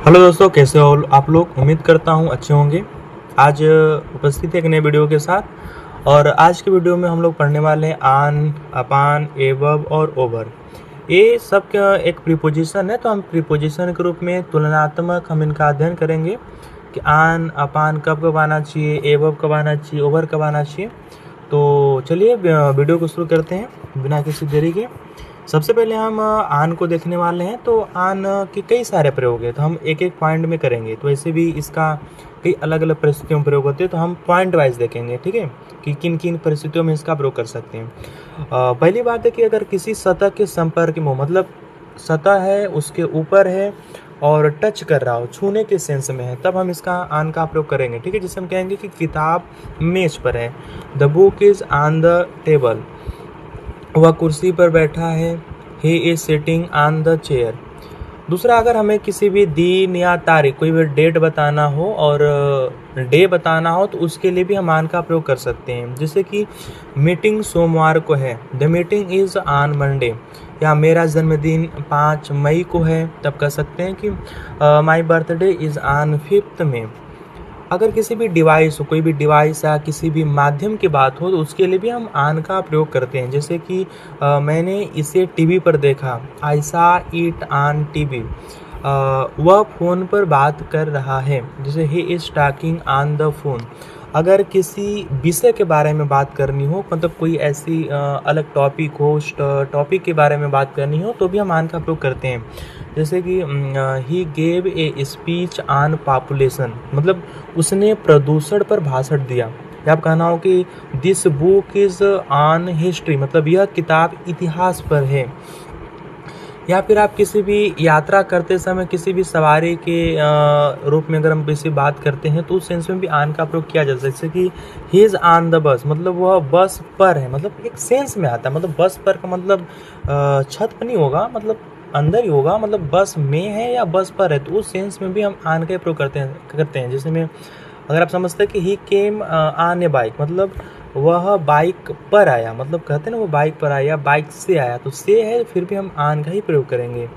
Hello दोस्तों, कैसे हो आप लोग। उम्मीद करता हूँ अच्छे होंगे। आज उपस्थित है एक नए वीडियो के साथ। और आज के वीडियो में हम लोग पढ़ने वाले हैं आन, अपान, एबव और ओवर। ये सब का एक प्रीपोजिशन है, तो हम प्रीपोजिशन के रूप में तुलनात्मक हम इनका अध्ययन करेंगे कि आन अपान कब कब आना चाहिए, एबव कब आना चाहिए, ओवर कब आना चाहिए। तो चलिए वीडियो को शुरू करते हैं बिना किसी देरी के। सबसे पहले हम आन को देखने वाले हैं। तो आन के कई सारे प्रयोग हैं, तो हम एक एक पॉइंट में करेंगे। तो ऐसे भी इसका कई अलग अलग परिस्थितियों में प्रयोग होते हैं, तो हम पॉइंट वाइज देखेंगे, ठीक है, कि किन किन परिस्थितियों में इसका प्रयोग कर सकते हैं। पहली बात है कि अगर किसी सतह के संपर्क में हो, मतलब सतह है उसके ऊपर है और टच कर रहा हो, छूने के सेंस में है, तब हम इसका आन का प्रयोग करेंगे, ठीक है। जिससे हम कहेंगे कि किताब मेज पर है, the book is on the table, वह कुर्सी पर बैठा है, he is sitting on the chair. दूसरा, अगर हमें किसी भी दिन या तारीख, कोई भी डेट बताना हो और डे बताना हो, तो उसके लिए भी हम आन का प्रयोग कर सकते हैं। जैसे कि मीटिंग सोमवार को है, the meeting is on Monday, या मेरा जन्मदिन 5 मई को है, तब कह सकते हैं कि माई बर्थडे इज ऑन 5 मई। अगर किसी भी डिवाइस हो, कोई भी डिवाइस या किसी भी माध्यम की बात हो, तो उसके लिए भी हम आन का प्रयोग करते हैं। जैसे कि मैंने इसे टीवी पर देखा, आई सा इट ऑन टीवी। वह फ़ोन पर बात कर रहा है, जैसे he is talking on the phone. अगर किसी विषय के बारे में बात करनी हो, मतलब कोई ऐसी अलग टॉपिक हो, उस टॉपिक के बारे में बात करनी हो, तो भी हम आन का प्रयोग करते हैं। जैसे कि he gave a speech on population, मतलब उसने प्रदूषण पर भाषण दिया। या आप कहना हो कि this book is on history, मतलब यह किताब इतिहास पर है। या फिर आप किसी भी यात्रा करते समय किसी भी सवारी के रूप में अगर हम किसी बात करते हैं, तो उस सेंस में भी आन का प्रयोग किया जाता है। जैसे कि he is on the bus, मतलब वह बस पर है, मतलब एक सेंस में आता है। मतलब बस पर का मतलब छत पर नहीं होगा, मतलब अंदर ही होगा, मतलब बस में है या बस पर है, तो उस सेंस में भी हम आन का प्रयोग करते हैं। जैसे में अगर आप समझते हैं कि ही केम ऑन ए बाइक, मतलब वह बाइक पर आया, मतलब कहते हैं ना वो बाइक पर आया, बाइक से आया, तो से है, फिर भी हम आन का ही प्रयोग करेंगे।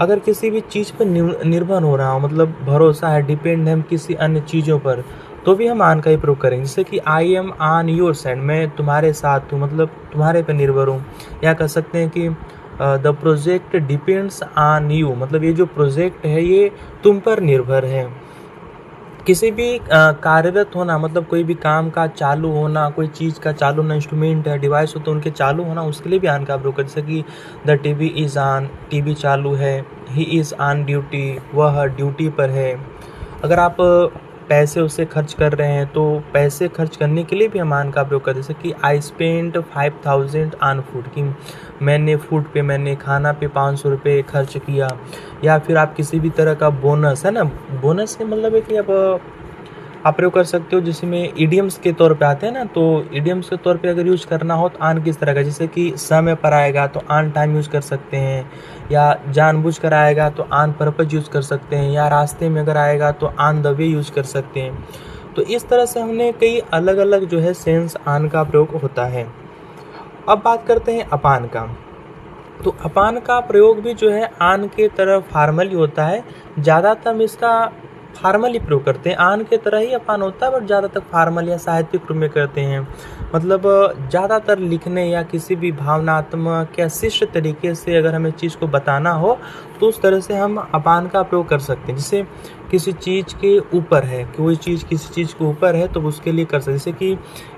अगर किसी भी चीज़ पर निर्भर हो रहा हो, मतलब भरोसा है, डिपेंड है हम किसी अन्य चीज़ों पर, तो भी हम आन का ही प्रयोग करेंगे। जैसे कि I am on your side, मैं तुम्हारे साथ हूँ, मतलब तुम्हारे पर निर्भर हूँ। या कह सकते हैं कि the project depends on you, मतलब ये जो प्रोजेक्ट है ये तुम पर निर्भर है। किसी भी कार्यरत होना, मतलब कोई भी काम का चालू होना, कोई चीज़ का चालू होना, इंस्ट्रूमेंट है, डिवाइस हो, तो उनके चालू होना, उसके लिए भी आन का प्रयोग करें। जैसे कि the TV is on, TV चालू है, ही इज़ ऑन ड्यूटी, वह ड्यूटी पर है। अगर आप पैसे उससे खर्च कर रहे हैं, तो पैसे खर्च करने के लिए भी हम आन का प्रयोग करें। जैसे कि आई स्पेंड 5000 ऑन फूड, कि मैंने फूड पे, मैंने खाना पे 500 रुपये खर्च किया। या फिर आप किसी भी तरह का बोनस है ना, बोनस के मतलब है कि आप प्रयोग कर सकते हो, जिसमें इडियम्स के तौर पे आते हैं ना, तो इडियम्स के तौर पे अगर यूज करना हो, तो आन किस तरह का, जैसे कि समय पर आएगा तो ऑन टाइम यूज कर सकते हैं, या जानबूझ कर आएगा तो ऑन पर्पज यूज कर सकते हैं, या रास्ते में अगर आएगा तो ऑन द वे यूज कर सकते हैं। तो इस तरह से हमने कई अलग अलग जो है सेंस आन का प्रयोग होता है। अब बात करते हैं अपान का। तो अपान का प्रयोग भी जो है आन के तरह फॉर्मली होता है। ज़्यादातर हम इसका फॉर्मली प्रयोग करते हैं, आन के तरह ही अपान होता है, बट ज़्यादातर फॉर्मल या साहित्यिक रूप में करते हैं। मतलब ज़्यादातर लिखने या किसी भी भावनात्मक या शिष्ट तरीके से अगर हमें चीज़ को बताना हो, तो उस तरह से हम अपान का प्रयोग कर सकते हैं। जैसे किसी चीज़ के ऊपर है, कोई चीज़ किसी चीज़ के ऊपर है, तो उसके लिए कर सकते। जैसे कि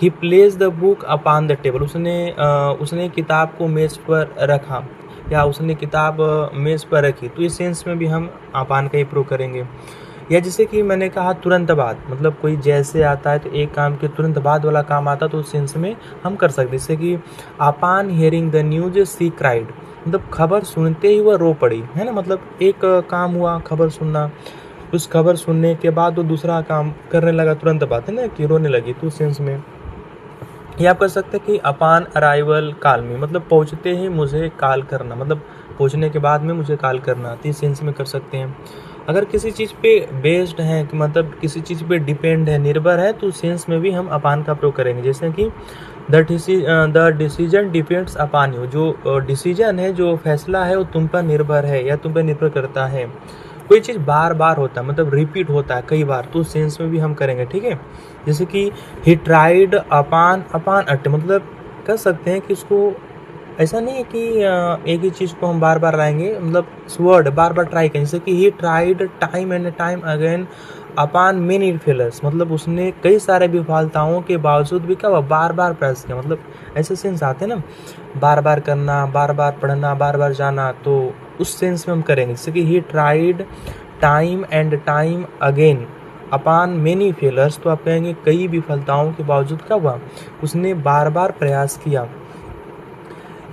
he place the book upon the table, उसने किताब को मेज़ पर रखा, या उसने किताब मेज़ पर रखी, तो इस सेंस में भी हम अपान का ही प्रयोग करेंगे। या जैसे कि मैंने कहा तुरंत बाद, मतलब कोई जैसे आता है तो एक काम के तुरंत बाद वाला काम आता, तो उस सेंस में हम कर सकते। जैसे कि upon hearing the news she cried, मतलब खबर सुनते ही वह रो पड़ी, है ना। मतलब एक काम हुआ खबर सुनना, उस खबर सुनने के बाद वो दूसरा काम करने लगा तुरंत बाद, है ना, कि रोने लगी, तो उस सेंस में। या आप कर सकते हैं कि अपॉन अराइवल कॉल मी, मतलब पहुँचते ही मुझे कॉल करना, मतलब पहुँचने के बाद में मुझे कॉल करना, तो इस सेंस में कर सकते हैं। अगर किसी चीज़ पे बेस्ड है, मतलब किसी चीज़ पे डिपेंड है, निर्भर है, तो उस सेंस में भी हम अपॉन का प्रयोग करेंगे। जैसे कि the decision depends upon you, जो डिसीजन है, जो फैसला है, वो तुम पर निर्भर है या तुम पर निर्भर करता है। कोई चीज़ बार बार होता है मतलब रिपीट होता है कई बार, तो उस सेंस में भी हम करेंगे, ठीक है। जैसे कि ही ट्राइड अपान अपान अट, मतलब कह सकते हैं कि उसको ऐसा नहीं है कि एक ही चीज़ को हम बार बार लाएंगे, मतलब वर्ड बार बार ट्राई करें। जैसे कि he tried time and time again upon many failures, मतलब उसने कई सारे विफलताओं के बावजूद भी क्या हुआ, बार बार प्रयास किया, मतलब ऐसे सेंस आते हैं ना, बार बार करना, बार बार पढ़ना, बार बार जाना, तो उस सेंस में हम करेंगे। जैसे कि he tried time and time again upon many failures, तो आप कहेंगे कई विफलताओं के बावजूद क्या हुआ, उसने बार बार प्रयास किया।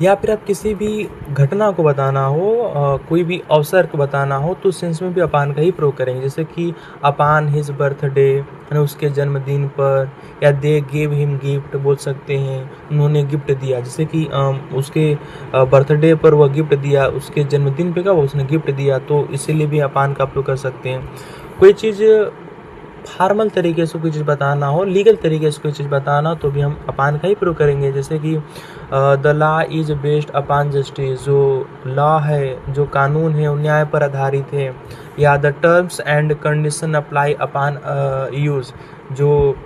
या फिर आप किसी भी घटना को बताना हो, कोई भी अवसर को बताना हो, तो उस सेंस में भी अपान का ही प्रयोग करेंगे। जैसे कि अपान हिज बर्थडे, उसके जन्मदिन पर, या दे गेव हिम गिफ्ट बोल सकते हैं, उन्होंने गिफ्ट दिया। जैसे कि उसके बर्थडे पर वह गिफ्ट दिया, उसके जन्मदिन पे क्या उसने गिफ्ट दिया, तो इसीलिए भी अपान का प्रयोग कर सकते हैं। कोई चीज़ फॉर्मल तरीके से कोई चीज़ बताना हो, लीगल तरीके से कोई चीज़ बताना, तो भी हम अपान का ही प्रयोग करेंगे। जैसे कि the law is based upon justice, जो लॉ है, जो कानून है, वो न्याय पर आधारित है। या the terms and condition apply upon use, जो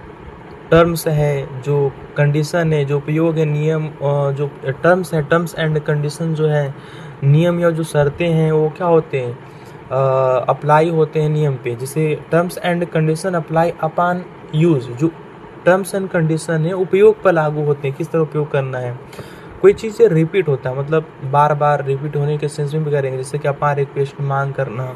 टर्म्स है, जो कंडीशन है, जो उपयोग है, नियम, जो टर्म्स है, टर्म्स एंड कंडीशन जो है, नियम या जो शर्तें हैं, वो क्या होते हैं, अप्लाई होते हैं नियम पे। जैसे terms and condition apply upon use, जो टर्म्स एंड कंडीशन है उपयोग पर लागू होते हैं, किस तरह उपयोग करना है। कोई चीज़ रिपीट होता है, मतलब बार बार रिपीट होने के सेंस में भी करेंगे। जैसे कि अपान रिक्वेस्ट मांग करना,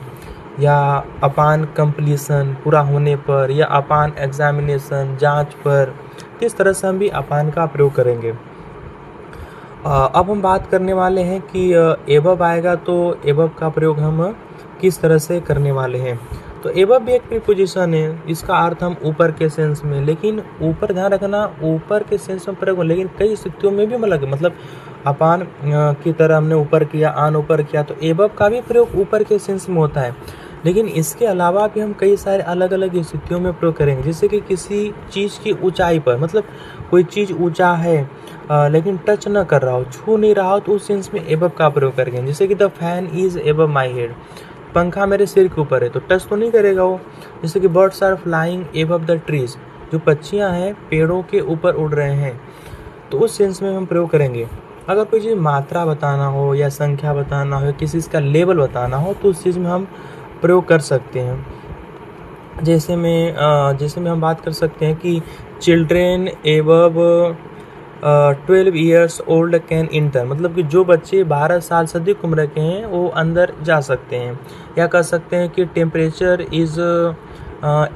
या अपान कंप्लीशन पूरा होने पर, या अपान एग्जामिनेशन जांच पर, किस तरह से हम भी अपान का प्रयोग करेंगे। अब हम बात करने वाले हैं कि एबव आएगा तो एबव का प्रयोग हम किस तरह से करने वाले हैं। तो एबव भी एक प्रीपोजिशन है, इसका अर्थ हम ऊपर के सेंस में, लेकिन ऊपर ध्यान रखना, ऊपर के सेंस में प्रयोग, लेकिन कई स्थितियों में भी मतलब अपान की तरह हमने ऊपर किया, आन ऊपर किया, तो एबव का भी प्रयोग ऊपर के सेंस में होता है। लेकिन इसके अलावा भी हम कई सारे अलग अलग स्थितियों में प्रयोग करेंगे। जैसे कि किसी चीज़ की ऊंचाई पर, मतलब कोई चीज़ ऊंचा है लेकिन टच न कर रहा हो, छू नहीं रहा हो, तो उस सेंस में एबव का प्रयोग करेंगे। जैसे कि the fan is above my head, पंखा मेरे सिर के ऊपर है, तो टच तो नहीं करेगा वो। जैसे कि birds are flying above the trees, जो पक्षियाँ हैं पेड़ों के ऊपर उड़ रहे हैं, तो उस सेंस में हम प्रयोग करेंगे। अगर कोई चीज़ मात्रा बताना हो, या संख्या बताना हो, या किसी चीज़ का लेवल बताना हो, तो उस चीज़ में हम प्रयोग कर सकते हैं। जैसे में हम बात कर सकते हैं कि children above 12 years old can inter, मतलब कि जो बच्चे 12 साल से अधिक उम्र के हैं वो अंदर जा सकते हैं। या कह सकते हैं कि temperature is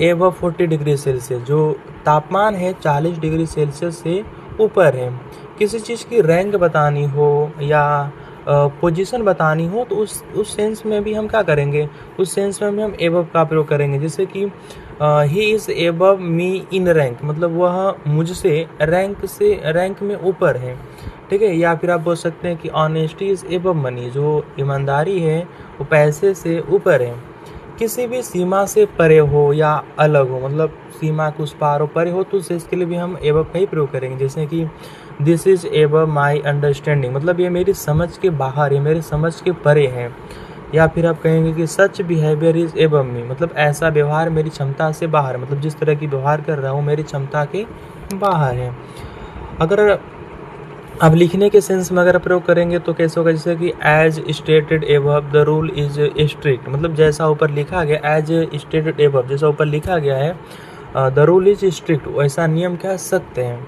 above 40 degree Celsius, जो तापमान है 40 डिग्री सेल्सियस से ऊपर है। किसी चीज़ की रैंक बतानी हो, या पोजीशन बतानी हो, तो उस सेंस में भी हम क्या करेंगे, उस सेंस में भी हम एबव का प्रयोग करेंगे। जैसे कि he is above me in rank, मतलब वह मुझसे रैंक में ऊपर है, ठीक है। या फिर आप बोल सकते हैं कि ऑनेस्टी इज़ एबव मनी, जो ईमानदारी है वो पैसे से ऊपर है। किसी भी सीमा से परे हो या अलग हो, मतलब सीमा के उस पार हो, परे हो, तो इसके लिए भी हम एबव का ही प्रयोग करेंगे। जैसे कि this is above my understanding, मतलब ये मेरी समझ के बाहर है, मेरी समझ के परे है। या फिर आप कहेंगे कि सच बिहेवियर इज़ एबव मी, मतलब ऐसा व्यवहार मेरी क्षमता से बाहर, मतलब जिस तरह की व्यवहार कर रहा हूँ मेरी क्षमता के बाहर है। अगर अब लिखने के सेंस में अगर प्रयोग करेंगे तो कैसे होगा, जैसे कि as stated above the rule is strict, मतलब जैसा ऊपर लिखा गया, एज स्टेटेड एबव, जैसा ऊपर लिखा गया है, द रूल इज स्ट्रिक्ट, वैसा नियम कह सकते हैं।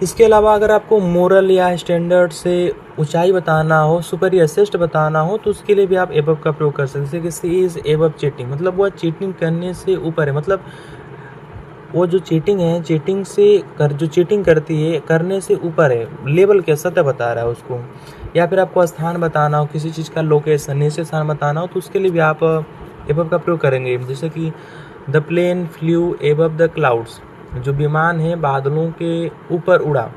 इसके अलावा अगर आपको मोरल या स्टैंडर्ड से ऊंचाई बताना हो, सुपरियर श्रेष्ठ बताना हो, तो उसके लिए भी आप एबव का प्रयोग कर सकते हैं। जैसे कि सी इज एबव चीटिंग, मतलब वह चीटिंग करने से ऊपर है, मतलब वो जो चीटिंग है, जो चीटिंग करती है करने से ऊपर है, लेवल के सतह बता रहा है उसको। या फिर आपको स्थान बताना हो, किसी चीज़ का लोकेशन, निश्चित स्थान बताना हो, तो उसके लिए भी आप एबव का प्रयोग करेंगे। जैसे कि the plane flew above the clouds, जो विमान है बादलों के ऊपर उड़ा।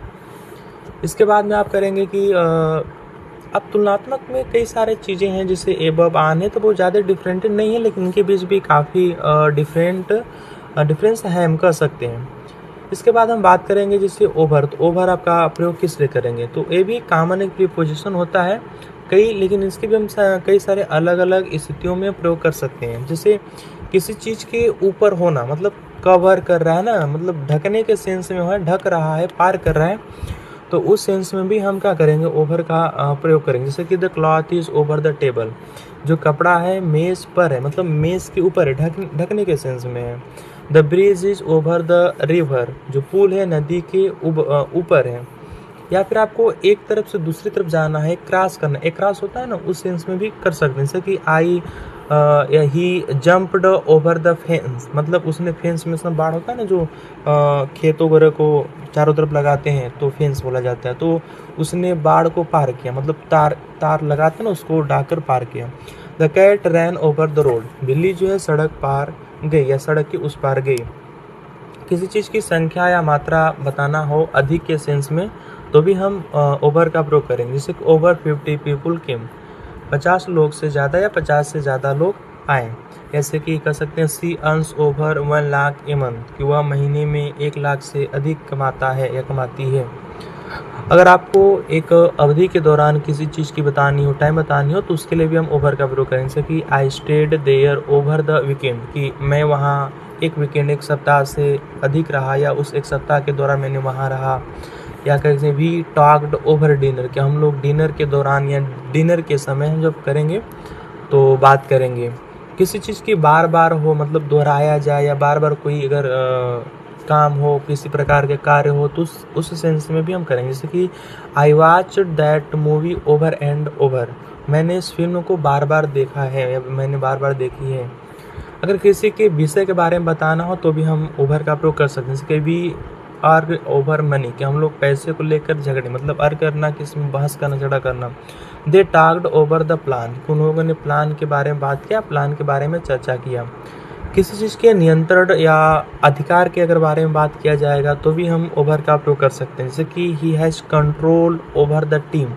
इसके बाद में आप करेंगे कि अब तुलनात्मक में कई सारे चीज़ें हैं, जैसे एबव आन है, तो वो ज़्यादा डिफरेंट नहीं है, लेकिन इनके बीच भी काफ़ी डिफरेंस है, हम कह सकते हैं। इसके बाद हम बात करेंगे जैसे ओवर, तो ओवर आपका प्रयोग किस लिए करेंगे, तो ये भी कॉमन एक प्रीपोजिशन होता है, लेकिन इसके भी हम कई सारे अलग अलग स्थितियों में प्रयोग कर सकते हैं। जैसे किसी चीज़ के ऊपर होना, मतलब कवर कर रहा है ना, मतलब ढकने के सेंस में है, ढक रहा है, पार कर रहा है, तो उस सेंस में भी हम क्या करेंगे, ओवर का प्रयोग करेंगे। जैसे कि the cloth is over the table, जो कपड़ा है मेज़ पर है, मतलब मेज़ के ऊपर है, ढकने के सेंस में है। The bridge is over the river, जो पुल है नदी के ऊपर है। या फिर आपको एक तरफ से दूसरी तरफ जाना है, क्रॉस करना, एक क्रॉस होता है ना, उस सेंस में भी कर सकते हैं। जैसे कि ही जंप्ड ओवर द फेंस, मतलब उसने फेंस में से बाढ़ होता है ना, जो खेतों वगैरह को चारों तरफ लगाते हैं तो फेंस बोला जाता है, तो उसने बाढ़ को पार किया, मतलब तार लगाते हैं ना, उसको डाकर पार किया। The cat ran over the road, बिल्ली जो है सड़क पार गई या सड़क के उस पार गई। किसी चीज़ की संख्या या मात्रा बताना हो अधिक के सेंस में, तो भी हम ओवर का प्रयोग करेंगे। जैसे ओवर 50 पीपुल केम, 50 लोग से ज़्यादा या 50 से ज़्यादा लोग आए। जैसे कि कह सकते हैं she earns over 1 lakh a month, कि वह महीने में 1 लाख से अधिक कमाता है या कमाती है। अगर आपको एक अवधि के दौरान किसी चीज़ की बतानी हो, टाइम बतानी हो, तो उसके लिए भी हम ओवर का प्रयोग करेंगे। जैसे कि I stayed there over the weekend, कि मैं वहाँ एक वीकेंड, एक सप्ताह से अधिक रहा, या उस एक सप्ताह के दौरान मैंने वहाँ रहा। या कह सकते हैं वी टॉक्ड ओवर डिनर, कि हम लोग डिनर के दौरान या डिनर के समय हम जब करेंगे तो बात करेंगे। किसी चीज़ की बार बार हो, मतलब दोहराया जाए, या बार बार कोई अगर काम हो, किसी प्रकार के कार्य हो, तो उस सेंस में भी हम करेंगे। जैसे कि I watch that movie over and over, मैंने इस फिल्म को बार बार देखा है या मैंने बार बार देखी है। अगर किसी के विषय के बारे में बताना हो तो भी हम ओवर का प्रयोग कर सकते हैं। जैसे कि भी आर्ग ओवर मनी, कि हम लोग पैसे को लेकर झगड़े, मतलब अर्ग करना, किसी में बहस करना, झगड़ा करना। दे टाक्ड ओवर द प्लान, उन लोगों ने प्लान के बारे में बात किया, प्लान के बारे में चर्चा किया। किसी चीज़ के नियंत्रण या अधिकार के अगर बारे में बात किया जाएगा तो भी हम ओवर का प्रयोग कर सकते हैं। जैसे कि he has control over the team,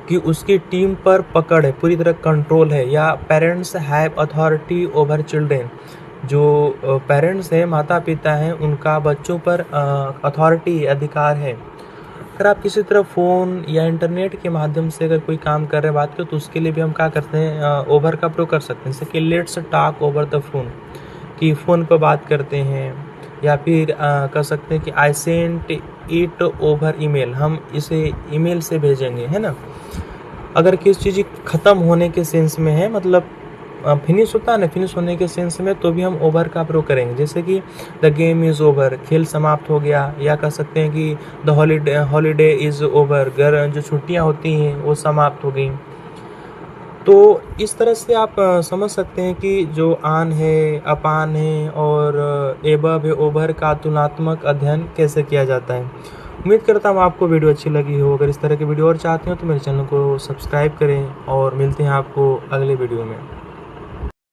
कि उसकी टीम पर पकड़ है, पूरी तरह कंट्रोल है। या parents have authority over children, जो पेरेंट्स हैं, माता पिता हैं, उनका बच्चों पर अथॉरिटी, अधिकार है। अगर आप किसी तरह फ़ोन या इंटरनेट के माध्यम से अगर कोई काम कर रहे हैं, बात करें, तो उसके लिए भी हम क्या करते हैं, ओवर का प्रयोग कर सकते हैं। जैसे कि let's talk over the phone, कि फ़ोन पर बात करते हैं। या फिर कह सकते हैं कि I sent it over email, हम इसे ईमेल से भेजेंगे, है ना। अगर किसी चीज़ ख़त्म होने के सेंस में है, मतलब फिनिश होता है ना, फिनिश होने के सेंस में, तो भी हम ओवर का प्रयोग करेंगे। जैसे कि द गेम इज़ ओवर, खेल समाप्त हो गया। या कह सकते हैं कि द हॉलीडे इज़ ओवर, जो छुट्टियां होती हैं वो समाप्त हो गई। तो इस तरह से आप समझ सकते हैं कि जो आन है, अपान है और एबव है, ओवर का तुलनात्मक अध्ययन कैसे किया जाता है। उम्मीद करता हूँ आपको वीडियो अच्छी लगी हो। अगर इस तरह की वीडियो और चाहते हो तो मेरे चैनल को सब्सक्राइब करें, और मिलते हैं आपको अगले वीडियो में।